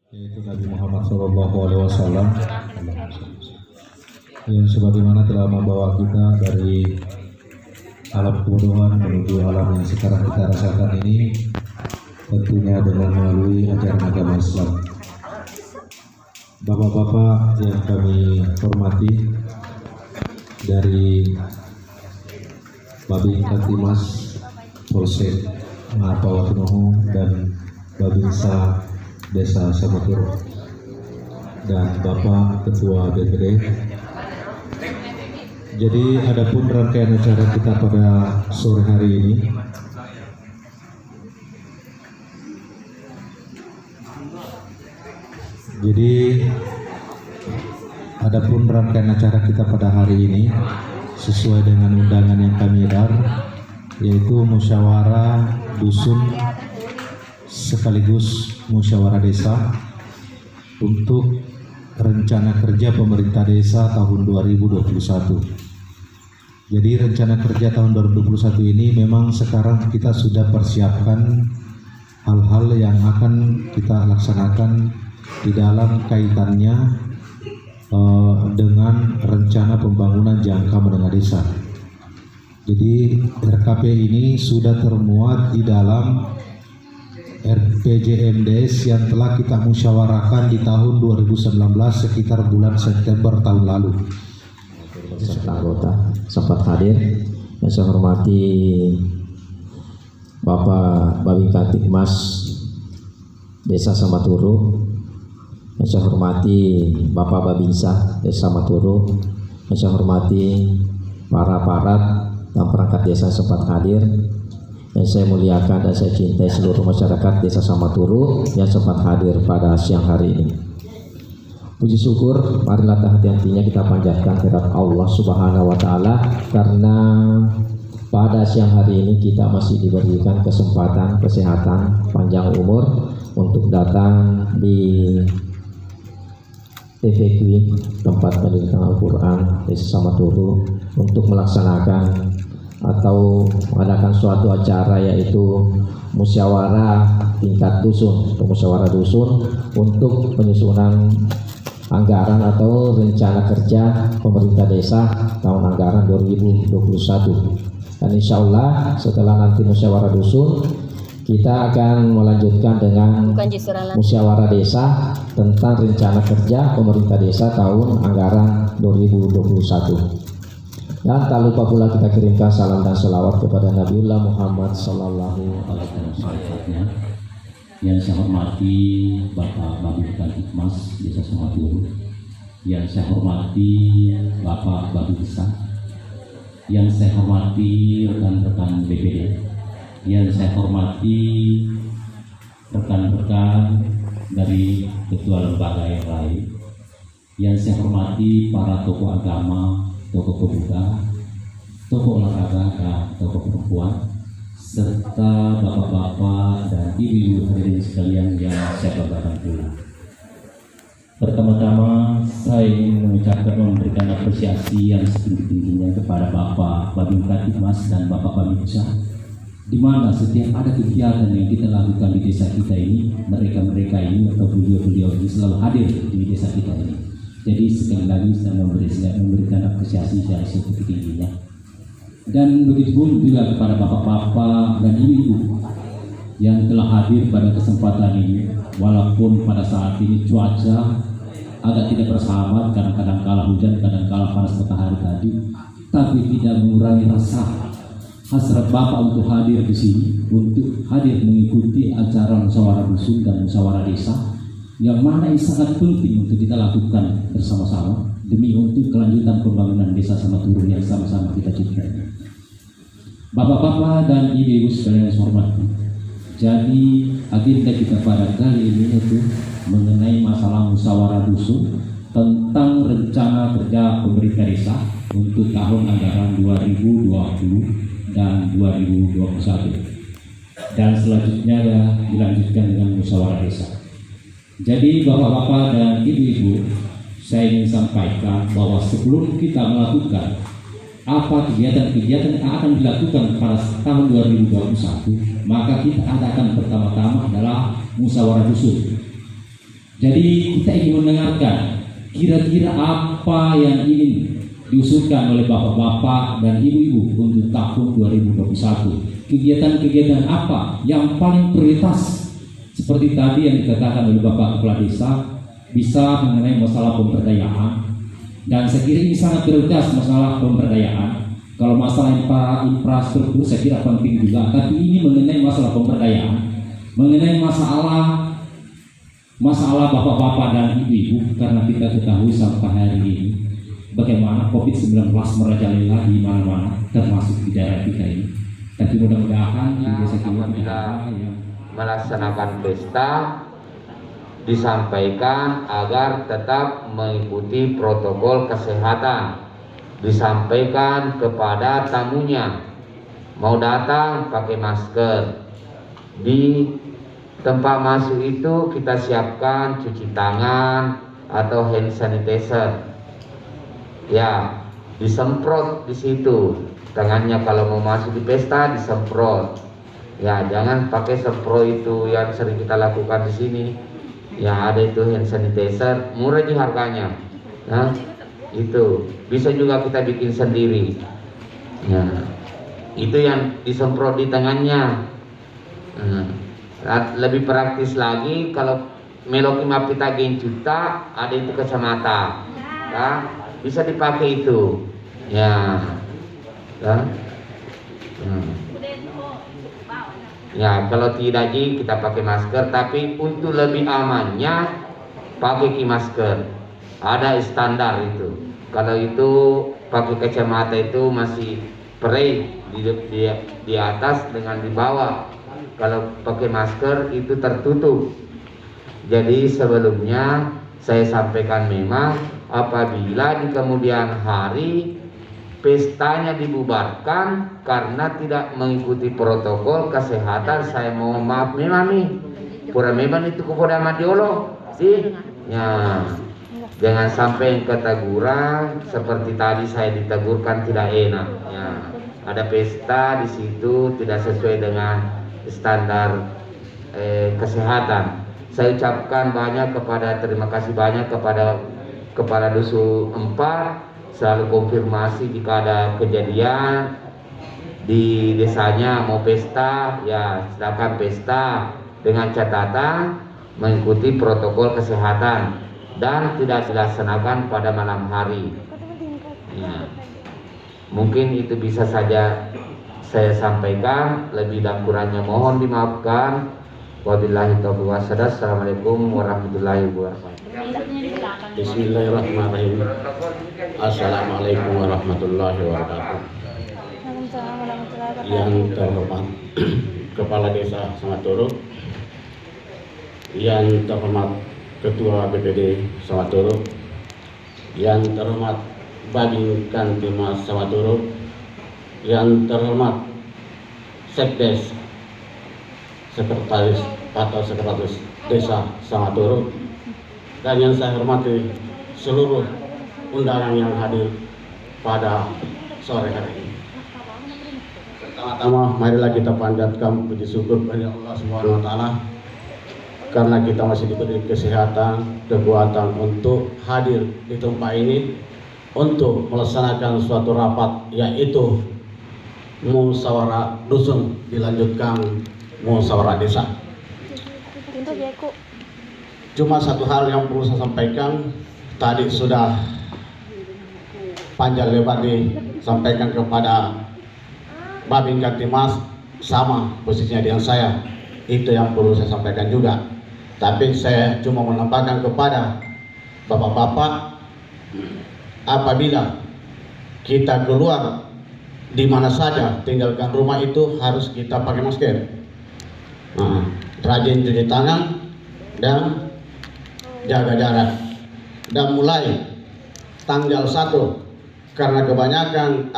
yaitu Nabi Muhammad SAW, yang sebagaimana telah membawa kita dari alam kebodohan menuju alam yang sekarang kita rasakan ini, tentunya dengan melalui ajaran agama Islam. Bapak-bapak yang kami hormati, dari Babin Katimas Polsek Ngapawatunuhu dan Babinsa Desa Samaturo, dan Bapak Ketua DPD. Jadi adapun rangkaian acara kita pada sore hari ini, sesuai dengan undangan yang kami edar, yaitu musyawarah dusun sekaligus musyawarah desa untuk rencana kerja pemerintah desa tahun 2021. Jadi rencana kerja tahun 2021 ini memang sekarang kita sudah persiapkan hal-hal yang akan kita laksanakan di dalam kaitannya dengan rencana pembangunan jangka menengah desa. Jadi RKP ini sudah termuat di dalam RPJMDes yang telah kita musyawarahkan di tahun 2019 sekitar bulan September tahun lalu. Serta anggota sempat hadir. Yang saya hormati Bapak Babin Katimas Desa Samaturo, yang saya hormati Bapak Babinsa Desa Samaturo, yang saya hormati para aparat dan perangkat desa sempat hadir, yang saya muliakan dan saya cintai seluruh masyarakat Desa Samaturo yang sempat hadir pada siang hari ini. Puji syukur, marilah hati-hatinya kita panjatkan kehadirat Allah Subhanahu wa Ta'ala, karena pada siang hari ini kita masih diberikan kesempatan, kesehatan, panjang umur untuk datang di TVQ tempat pendidikan Al-Quran Desa Samaturo untuk melaksanakan atau mengadakan suatu acara, yaitu musyawarah tingkat dusun atau musyawarah dusun untuk penyusunan anggaran atau rencana kerja pemerintah desa tahun anggaran 2021. Dan insya Allah setelah nanti musyawarah dusun, kita akan melanjutkan dengan musyawarah desa tentang rencana kerja pemerintah desa tahun anggaran 2021. Dan tak lupa pula kita kirimkan salam dan selawat kepada Nabiullah Muhammad Sallallahu Alaihi Wasallam. Yang saya hormati Bapak Babin Katimas Desa Samaturo, yang saya hormati Bapak Babinsa, yang saya hormati rekan-rekan BPD, yang saya hormati rekan-rekan dari ketua lembaga yang lain, yang saya hormati para tokoh agama, tokoh pemuda, tokoh olahraga, dan tokoh perempuan, serta bapak-bapak dan ibu-ibu hadirin sekalian yang saya banggakan pula. Pertama-tama saya ingin mengucapkan, memberikan apresiasi yang setinggi-tingginya kepada Bapak Babin Katimas dan Bapak Babinsa, di mana setiap ada kegiatan yang kita lakukan di desa kita ini, mereka ini atau beliau-beliau ini selalu hadir di desa kita ini. Jadi sekali lagi saya memberikan apresiasi yang setinggi-tingginya. Dan begitu pun juga kepada bapak-bapak dan ibu-ibu yang telah hadir pada kesempatan ini, walaupun pada saat ini cuaca agak tidak bersahabat, kadang-kadang kala hujan, kadang-kala panas matahari tadi, tapi tidak mengurangi rasa hasrat bapak untuk hadir di sini, untuk hadir mengikuti acara musyawarah dusun dan musyawarah desa, yang mana ini sangat penting untuk kita lakukan bersama-sama demi untuk kelanjutan pembangunan Desa Samaturo yang sama-sama kita cintai. Bapak-bapak dan ibu-ibu sekalian yang saya hormati, jadi agenda kita pada kali ini itu mengenai masalah musyawarah dusun tentang rencana kerja pemerintah desa untuk tahun anggaran 2020 dan 2021, dan selanjutnya dilanjutkan dengan musyawarah desa. Jadi bapak-bapak dan ibu-ibu, saya ingin sampaikan bahwa sebelum kita melakukan apa kegiatan-kegiatan yang akan dilakukan pada tahun 2021, maka kita adakan pertama-tama adalah musyawarah dusun. Jadi kita ingin mendengarkan kira-kira apa yang ingin diusulkan oleh bapak-bapak dan ibu-ibu untuk tahun 2021. Kegiatan-kegiatan apa yang paling prioritas? Seperti tadi yang dikatakan oleh Bapak Kepala Desa, bisa mengenai masalah pemberdayaan. Dan saya kira ini sangat prioritas masalah pemberdayaan. Kalau masalah infrastruktur saya kira penting juga, tapi ini mengenai masalah pemberdayaan, mengenai masalah bapak-bapak dan ibu-ibu, karena kita ketahui sampai hari ini bagaimana COVID-19 merajalela di mana-mana, termasuk di daerah kita ini. Tapi mudah-mudahan di desa kita yang melaksanakan pesta disampaikan agar tetap mengikuti protokol kesehatan, disampaikan kepada tamunya mau datang pakai masker, di tempat masuk itu kita siapkan cuci tangan atau hand sanitizer, ya disemprot di situ tangannya kalau mau masuk di pesta, disemprot. Ya, jangan pakai semprot itu yang sering kita lakukan di sini. Ya, ada itu hand sanitizer, murah di harganya. Nah, itu bisa juga kita bikin sendiri. Ya, itu yang disemprot di tangannya. Lebih praktis lagi kalau meloki mapita juta, ada itu kacamata. Ya, bisa dipakai itu. Ya. Ya. Ya, kalau tidak kita pakai masker, tapi untuk lebih amannya pakai masker. Ada standar itu. Kalau itu pakai kacamata itu masih spray di atas dengan di bawah. Kalau pakai masker itu tertutup. Jadi sebelumnya saya sampaikan memang apabila di kemudian hari pestanya dibubarkan karena tidak mengikuti protokol kesehatan, saya mohon maaf memang nih pura memang itu kepada madiolo sih ya, jangan sampai keteguran seperti tadi saya ditegurkan tidak enak ya. Ada pesta di situ tidak sesuai dengan standar kesehatan. Saya ucapkan terima kasih banyak kepada Kepala Dusun 4, selalu konfirmasi jika ada kejadian di desanya mau pesta, ya silakan pesta dengan catatan mengikuti protokol kesehatan dan tidak dilaksanakan pada malam hari. Ya. Mungkin itu bisa saja saya sampaikan, lebih dan kurangnya mohon dimaafkan. Wabillahi taufiq wasadad. Assalamualaikum warahmatullahi wabarakatuh. Bismillahirrahmanirrahim. Assalamualaikum warahmatullahi wabarakatuh. Yang terhormat Kepala Desa Samatoro, yang terhormat Ketua BPD Samatoro, yang terhormat Babin Kantimas Samatoro, yang terhormat Sekdes Sekretaris atau Sekretaris Desa Samatoro, dan yang saya hormati seluruh undangan yang hadir pada sore hari ini. Pertama-tama marilah kita panjatkan puji syukur kepada Allah Subhanahu wa taala karena kita masih diberi kesehatan, kekuatan untuk hadir di tempat ini untuk melaksanakan suatu rapat, yaitu musyawarah dusun dilanjutkan musyawarah desa. Cuma satu hal yang perlu saya sampaikan, tadi sudah panjang lebar disampaikan kepada Babin Kantimas, sama posisinya dengan saya. Itu yang perlu saya sampaikan juga. Tapi saya cuma menambahkan kepada bapak-bapak, apabila kita keluar di mana saja, tinggalkan rumah itu harus kita pakai masker. Nah, rajin cuci tangan dan jaga jarak. Dan mulai tanggal 1, karena kebanyakan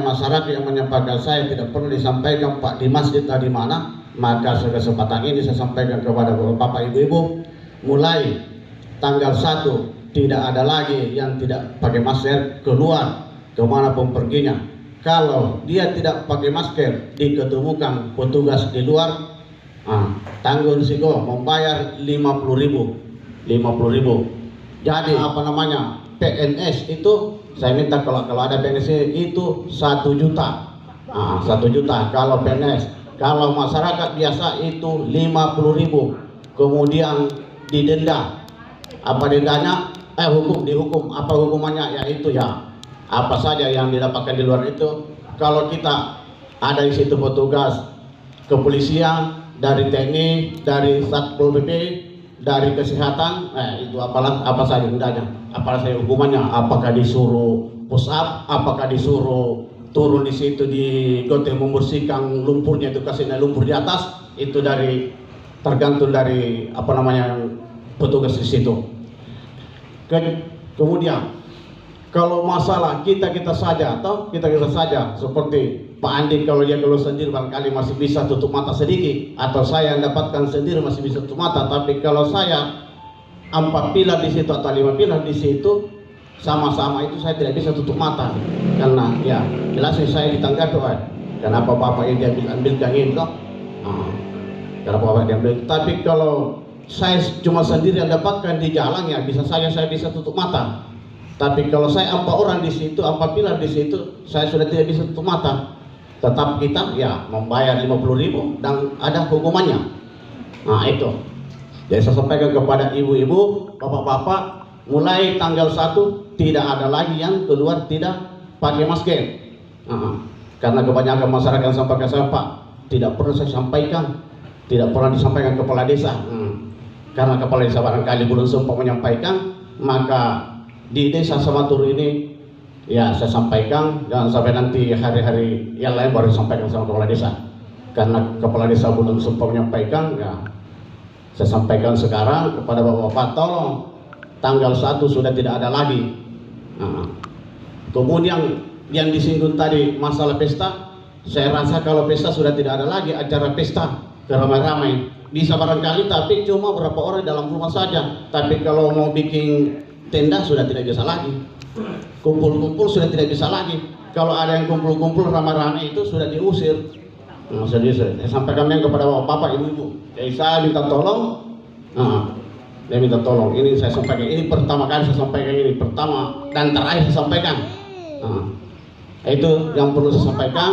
masyarakat yang menyampaikan saya tidak perlu disampaikan Pak di masjid atau di mana, maka kesempatan ini saya sampaikan kepada bapak ibu-ibu, mulai tanggal 1 tidak ada lagi yang tidak pakai masker keluar kemanapun perginya. Kalau dia tidak pakai masker diketemukan petugas di luar, tanggung risiko membayar 50.000 50.000. Jadi apa namanya, PNS itu saya minta kalau ada PNS itu 1 juta. 1 juta kalau PNS. Kalau masyarakat biasa itu 50.000. Kemudian didenda. Apa dendanya? Dihukum. Apa hukumannya? Yaitu ya apa saja yang didapatkan di luar itu. Kalau kita ada di situ petugas kepolisian, dari TNI, dari Satpol PP, dari kesehatan, itu apa saja dendanya, apa saja hukumannya, apakah disuruh push up, apakah disuruh turun di situ di goteng membersihkan lumpurnya, itu kasih lumpur di atas, itu tergantung dari apa namanya petugas di situ. Kemudian kalau masalah kita saja seperti Pak Andi, kalau dia keluar sendiri barangkali masih bisa tutup mata sedikit, atau saya yang dapatkan sendiri masih bisa tutup mata. Tapi kalau saya 4 pilar di situ atau 5 pilar di situ sama-sama itu saya tidak bisa tutup mata, karena ya jelas saya ditanggapi kenapa bapak yang diambilkan itu, kenapa bapak diambil. Tapi kalau saya cuma sendiri yang dapatkan di jalan, ya bisa saja saya bisa tutup mata. Tapi kalau saya 4 orang di situ, 4 pilar di situ, saya sudah tidak bisa tutup mata. Tetap kita ya membayar 50.000 dan ada hukumannya. Nah itu. Jadi saya sampaikan kepada ibu-ibu, bapak-bapak, mulai tanggal 1 tidak ada lagi yang keluar tidak pakai masker. Karena kebanyakan masyarakat sampaikan saya, Pak, tidak pernah saya sampaikan, tidak pernah disampaikan kepala desa. Karena kepala desa barangkali belum sempat menyampaikan, maka di desa Samaturu ini ya saya sampaikan, jangan sampai nanti hari-hari yang lain baru sampaikan sama kepala desa. Karena kepala desa belum sempat menyampaikan, ya saya sampaikan sekarang kepada bapak-bapak, tolong tanggal 1 sudah tidak ada lagi. Kemudian yang disinggung tadi masalah pesta, saya rasa kalau pesta sudah tidak ada lagi acara pesta ramai-ramai, bisa barangkali tapi cuma berapa orang dalam rumah saja. Tapi kalau mau bikin tenda sudah tidak bisa lagi, kumpul-kumpul sudah tidak bisa lagi. Kalau ada yang kumpul-kumpul ramai-ramai itu sudah diusir. Saya sampaikan kepada bapak-bapak, ibu-ibu, jadi saya minta tolong. Saya minta tolong, ini saya sampaikan, ini pertama kali saya sampaikan, ini pertama dan terakhir saya sampaikan. Itu yang perlu saya sampaikan.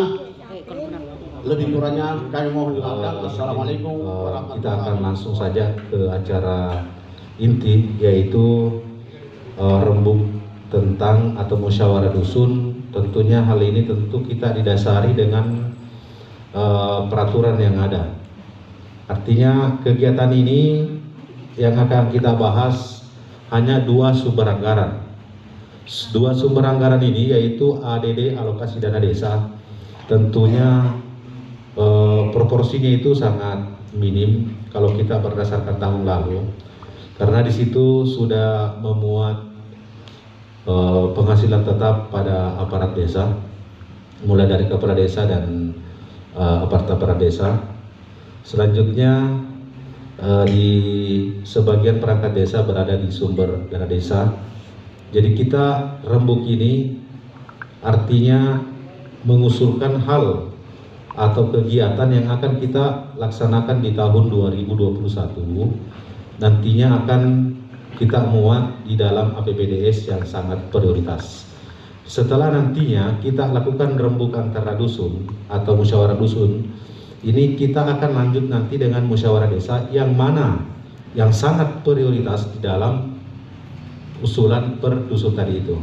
Lebih kurangnya kami mohon dimaafkan. Assalamualaikum warahmatullahi wabarakatuh. Kita akan langsung saja ke acara inti, yaitu rembuk tentang atau musyawarah dusun. Tentunya hal ini tentu kita didasari dengan peraturan yang ada. Artinya kegiatan ini yang akan kita bahas hanya 2 sumber anggaran. 2 sumber anggaran ini yaitu ADD, alokasi dana desa. Tentunya proporsinya itu sangat minim kalau kita berdasarkan tahun lalu, karena di situ sudah memuat penghasilan tetap pada aparat desa, mulai dari kepala desa dan aparat desa. Selanjutnya di sebagian perangkat desa berada di sumber dana desa. Jadi kita rembuk ini artinya mengusulkan hal atau kegiatan yang akan kita laksanakan di tahun 2021, nantinya akan kita muat di dalam APBDes yang sangat prioritas. Setelah nantinya kita lakukan rembuk antara dusun atau musyawarah dusun, ini kita akan lanjut nanti dengan musyawarah desa yang mana yang sangat prioritas di dalam usulan per dusun tadi itu.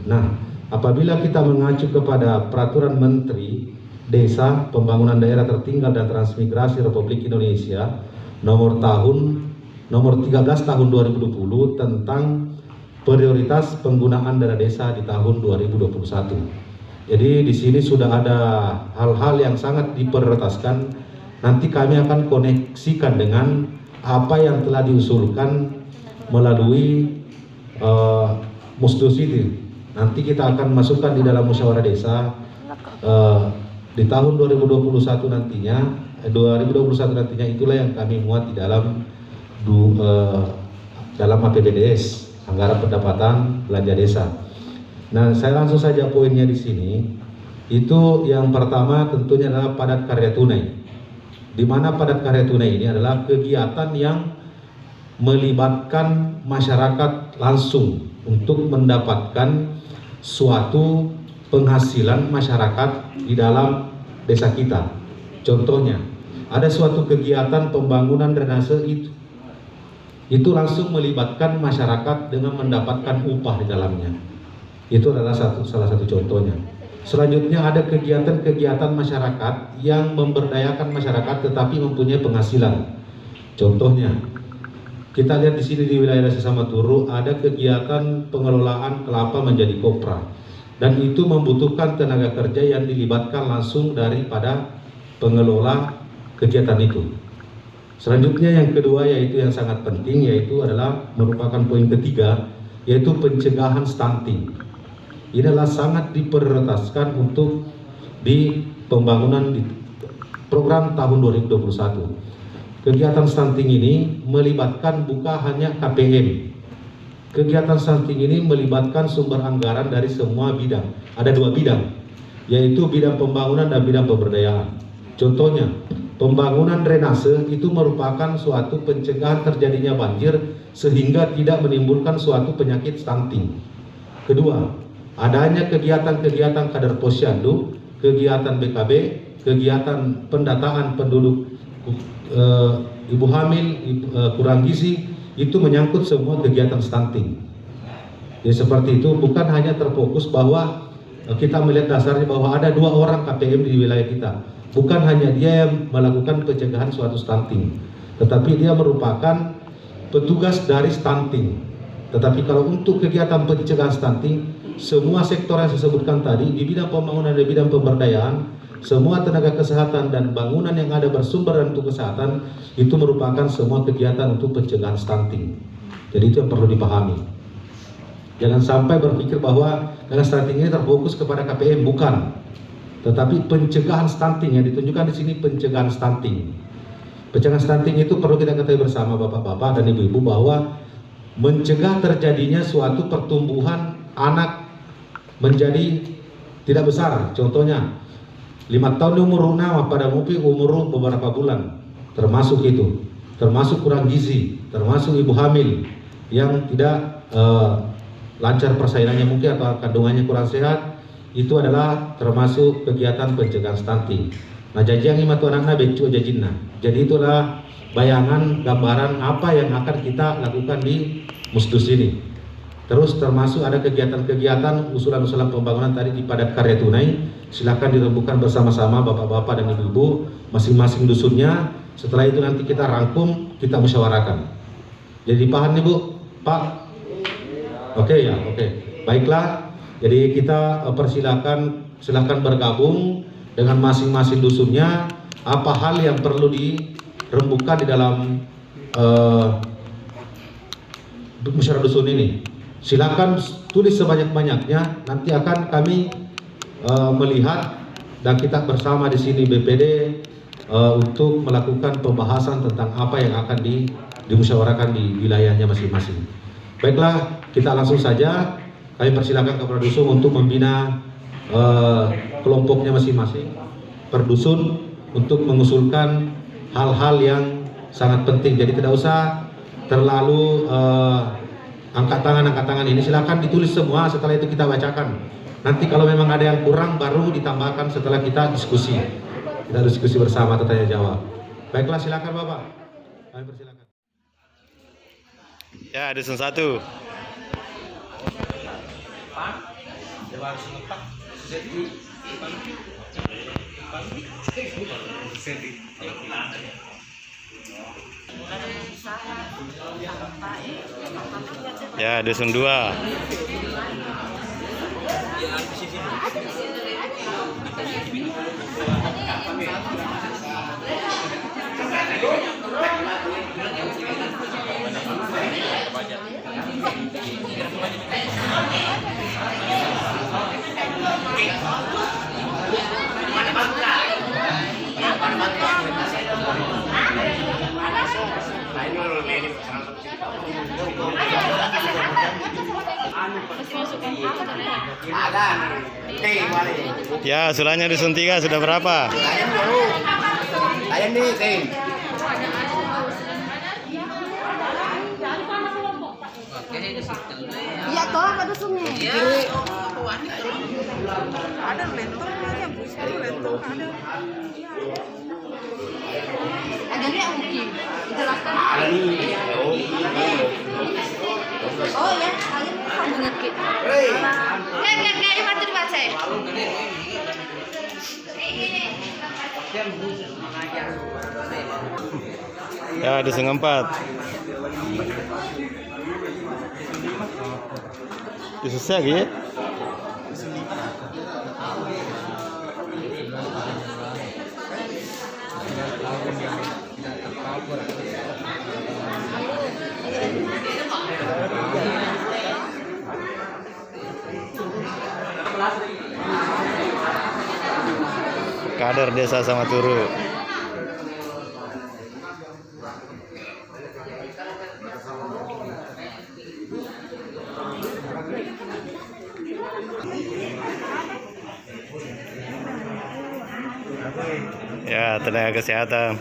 Nah, apabila kita mengacu kepada peraturan Menteri Desa, Pembangunan Daerah Tertinggal dan Transmigrasi Republik Indonesia nomor 13 tahun 2020 tentang prioritas penggunaan dana desa di tahun 2021. Jadi di sini sudah ada hal-hal yang sangat diprioritaskan. Nanti kami akan koneksikan dengan apa yang telah diusulkan melalui Musdus itu. Nanti kita akan masukkan di dalam musyawarah desa di tahun 2021 nantinya. 2021 nantinya itulah yang kami muat di dalam APBDes, anggaran pendapatan belanja desa. Nah, saya langsung saja poinnya di sini. Itu yang pertama tentunya adalah padat karya tunai. Di mana padat karya tunai ini adalah kegiatan yang melibatkan masyarakat langsung untuk mendapatkan suatu penghasilan masyarakat di dalam desa kita. Contohnya, ada suatu kegiatan pembangunan drainase itu langsung melibatkan masyarakat dengan mendapatkan upah di dalamnya. Itu adalah salah satu contohnya. Selanjutnya ada kegiatan-kegiatan masyarakat yang memberdayakan masyarakat tetapi mempunyai penghasilan. Contohnya, kita lihat di sini di wilayah Desa Samaturu ada kegiatan pengelolaan kelapa menjadi kopra, dan itu membutuhkan tenaga kerja yang dilibatkan langsung daripada pengelola kegiatan itu. Selanjutnya yang kedua, yaitu yang sangat penting, yaitu adalah merupakan poin ketiga, yaitu pencegahan stunting. Ini adalah sangat diprioritaskan untuk di pembangunan di program tahun 2021. Kegiatan stunting ini melibatkan bukan hanya KPM. Kegiatan stunting ini melibatkan sumber anggaran dari semua bidang. Ada 2 bidang, yaitu bidang pembangunan dan bidang pemberdayaan. Contohnya, pembangunan drainase itu merupakan suatu pencegahan terjadinya banjir sehingga tidak menimbulkan suatu penyakit stunting. Kedua, adanya kegiatan-kegiatan kader posyandu, kegiatan BKB, kegiatan pendataan penduduk ibu hamil, kurang gizi, itu menyangkut semua kegiatan stunting. Ya seperti itu, bukan hanya terfokus bahwa kita melihat dasarnya bahwa ada 2 orang KPM di wilayah kita. Bukan hanya dia yang melakukan pencegahan suatu stunting, tetapi dia merupakan petugas dari stunting. Tetapi kalau untuk kegiatan pencegahan stunting, semua sektor yang saya sebutkan tadi, di bidang pembangunan dan bidang pemberdayaan, semua tenaga kesehatan dan bangunan yang ada bersumber untuk kesehatan, itu merupakan semua kegiatan untuk pencegahan stunting. Jadi itu yang perlu dipahami. Jangan sampai berpikir bahwa dengan stunting ini terfokus kepada KPM, bukan. Tetapi pencegahan stunting yang ditunjukkan di sini, pencegahan stunting. Pencegahan stunting itu perlu kita ketahui bersama bapak-bapak dan ibu-ibu bahwa mencegah terjadinya suatu pertumbuhan anak menjadi tidak besar. Contohnya 5 tahun umur nama pada mupi umur beberapa bulan, termasuk itu, termasuk kurang gizi, termasuk ibu hamil yang tidak lancar persalinannya mungkin atau kandungannya kurang sehat, itu adalah termasuk kegiatan pencegahan stunting. Nah, jajang imatu anakna becu jajinna. Jadi itulah bayangan gambaran apa yang akan kita lakukan di Musdus ini. Terus termasuk ada kegiatan-kegiatan usulan-usulan pembangunan tadi di padat karya tunai. Silakan dirembukan bersama-sama bapak-bapak dan ibu-ibu masing-masing dusunnya. Setelah itu nanti kita rangkum, kita musyawarahkan. Jadi paham nih Bu, Pak? Oke ya, oke. Baiklah. Jadi kita silakan bergabung dengan masing-masing dusunnya. Apa hal yang perlu dirembukan di dalam musyawarah dusun ini? Silakan tulis sebanyak-banyaknya. Nanti akan kami melihat dan kita bersama di sini BPD untuk melakukan pembahasan tentang apa yang akan dimusyawarahkan di wilayahnya masing-masing. Baiklah, kita langsung saja. Kami persilakan kepada dusun untuk membina kelompoknya masing-masing per dusun untuk mengusulkan hal-hal yang sangat penting. Jadi tidak usah terlalu angkat tangan ini, silakan ditulis semua, setelah itu kita bacakan. Nanti kalau memang ada yang kurang baru ditambahkan setelah kita diskusi. Kita diskusi bersama atau tanya jawab. Baiklah, silakan Bapak. Kami persilakan. Ya, dusun 1. Ya, dusun 2. Ya, usulannya dusun 3 sudah berapa? Layan nih, Ting. Iya toh apa dusunnya? Ada lentongnya, bisa lentong ada. Ada lihat mungkin. Jelaskan. Oh ya, kalian kamu ngerti. Kayak mati dibaca. Ya, dusun 4. Dusun lagi ya? Kader Desa Samaturu. Ya, tenaga kesehatan.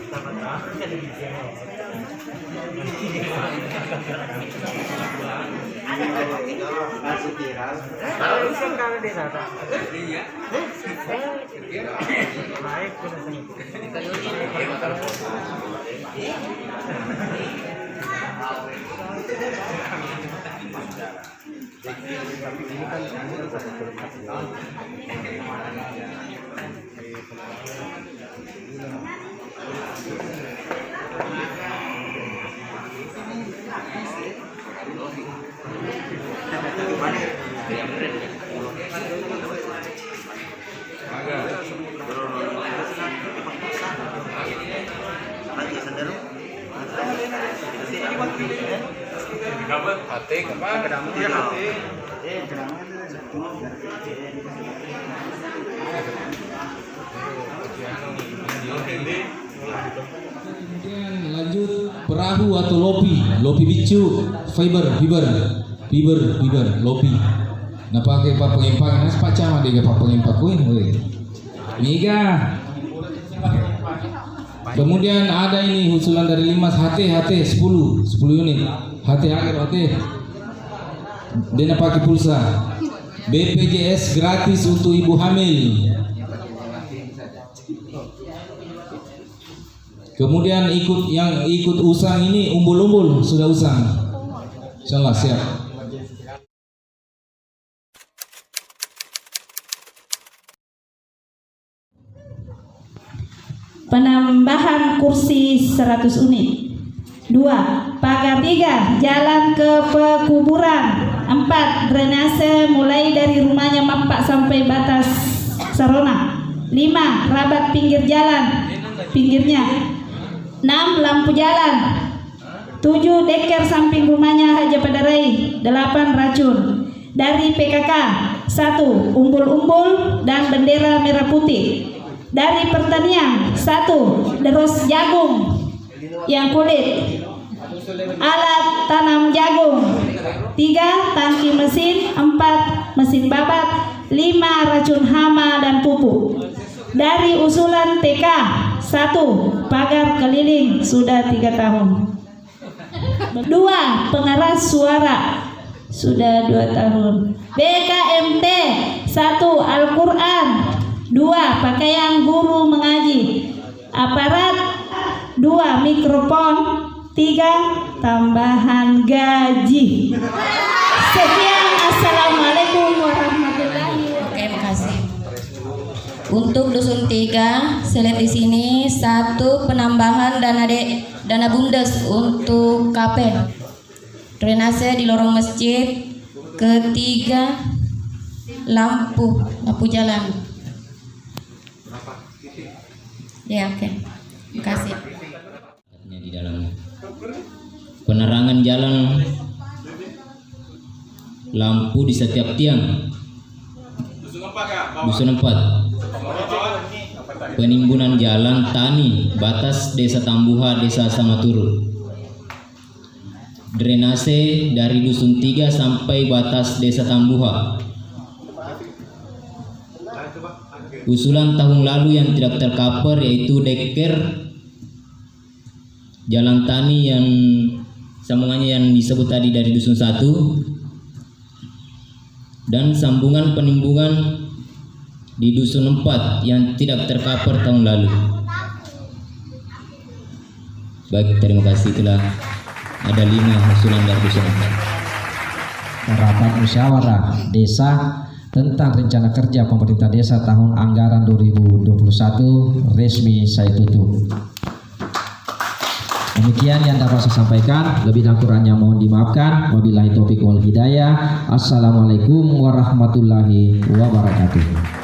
Kemudian lanjut perahu atau lopi bicu, fiber, lopi. Nah pakai pak pengimpak, nah sepak cama dia pak pengimpak kuin, mega. Kemudian ada ini usulan dari Limas HT 10 unit, HT. Dia pakai pulsa. BPJS gratis untuk ibu hamil. Kemudian ikut usang ini umbul sudah usang. Insyaallah siap. Penambahan kursi 100 unit. 2. Pagar 3 jalan ke pekuburan. 4. Drainase mulai dari rumahnya Mapak sampai batas Sarona. 5. Rabat pinggirnya. 6. Lampu jalan. 7. Deker samping rumahnya Haja Padarai. 8. Racun. Dari PKK 1. Umbul-umbul dan bendera merah putih. Dari pertanian 1. Deros jagung yang kulit, alat tanam jagung. 3. Tangki mesin. 4. Mesin babat. 5. Racun hama dan pupuk. Dari usulan TK 1. Pagar keliling sudah 3 tahun. 2. Pengeras suara sudah 2 tahun. BKMT 1. Al-Quran. 2. Pakaian guru mengaji. Aparat 2. Mikrofon. 3. Tambahan gaji. Sekian, assalamualaikum warahmatullahi wabarakatuh. Oke, makasih. Untuk dusun 3, saya lihat di sini 1 penambahan dana bumdes untuk KP. Drainase di lorong masjid. Ketiga, lampu jalan. Ya, oke. Terima kasih. Di dalamnya penerangan jalan, lampu di setiap tiang. Dusun 4. Penimbunan jalan tani batas Desa Tambuha, Desa Samaturu. Drainase dari dusun 3 sampai batas Desa Tambuha. Usulan tahun lalu yang tidak tercover yaitu deker jalan tani yang sambungannya yang disebut tadi dari dusun 1 dan sambungan penimbunan di dusun 4 yang tidak tercover tahun lalu. Baik, terima kasih. Itulah ada 5 usulan dari dusun 4. Rapat musyawarah desa tentang rencana kerja pemerintah desa tahun anggaran 2021 resmi saya tutup. Demikian yang dapat saya sampaikan, lebih dan kurangnya mohon dimaafkan. Wabillahi taufiq wal hidayah. Assalamualaikum warahmatullahi wabarakatuh.